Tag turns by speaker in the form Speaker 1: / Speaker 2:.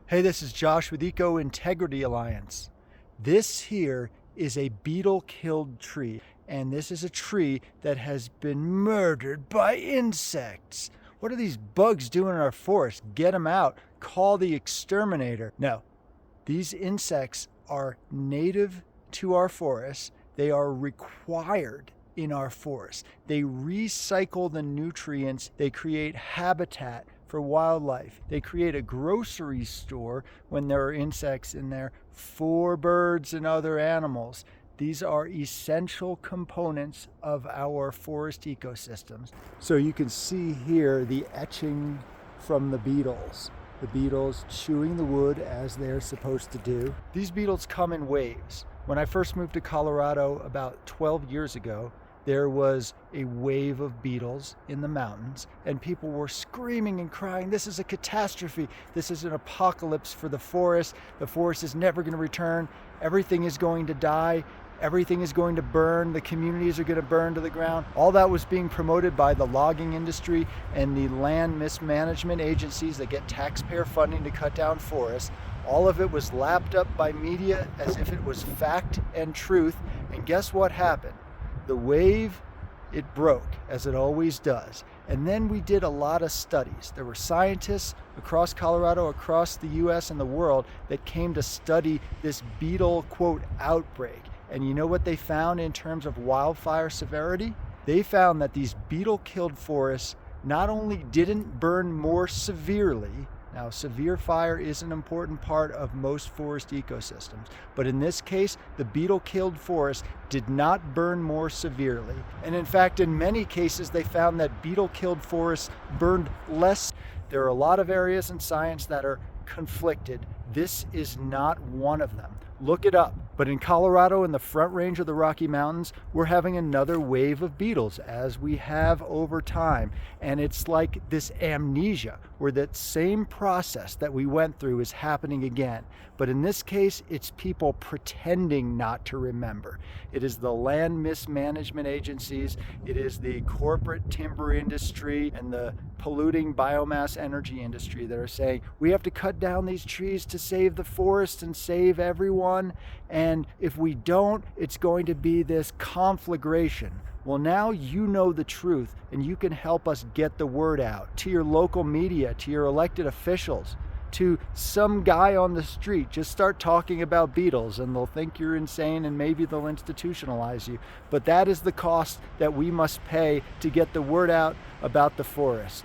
Speaker 1: Hey, this is Josh with Eco Integrity Alliance. This here is a beetle-killed tree, and this is a tree that has been murdered by insects. What are these bugs doing in our forest? Get them out. Call the exterminator. No, these insects are native to our forests. They are required in our forests. They recycle the nutrients. They create habitat for wildlife. They create a grocery store when there are insects in there for birds and other animals. These are essential components of our forest ecosystems. So you can see here the etching from the beetles. The beetles chewing the wood as they're supposed to do. These beetles come in waves. When I first moved to Colorado about 12 years ago, there was a wave of beetles in the mountains, and people were screaming and crying, "This is a catastrophe. This is an apocalypse for the forest. The forest is never going to return. Everything is going to die. Everything is going to burn. The communities are going to burn to the ground." All that was being promoted by the logging industry and the land mismanagement agencies that get taxpayer funding to cut down forests. All of it was lapped up by media as if it was fact and truth. And guess what happened? The wave, it broke, as it always does. And then we did a lot of studies. There were scientists across Colorado, across the US and the world that came to study this beetle, quote, outbreak. And you know what they found in terms of wildfire severity? They found that these beetle-killed forests not only didn't burn more severely. Now, severe fire is an important part of most forest ecosystems, but in this case, the beetle-killed forest did not burn more severely. And in fact, in many cases, they found that beetle-killed forests burned less. There are a lot of areas in science that are conflicted. This is not one of them. Look it up. But in Colorado, in the Front Range of the Rocky Mountains, we're having another wave of beetles, as we have over time. And it's like this amnesia, where that same process that we went through is happening again. But in this case, it's people pretending not to remember. It is the land mismanagement agencies, it is the corporate timber industry and the polluting biomass energy industry that are saying, we have to cut down these trees to save the forest and save everyone. And if we don't, it's going to be this conflagration. Well, now you know the truth, and you can help us get the word out to your local media, to your elected officials, to some guy on the street. Just start talking about beetles and they'll think you're insane and maybe they'll institutionalize you. But that is the cost that we must pay to get the word out about the forest.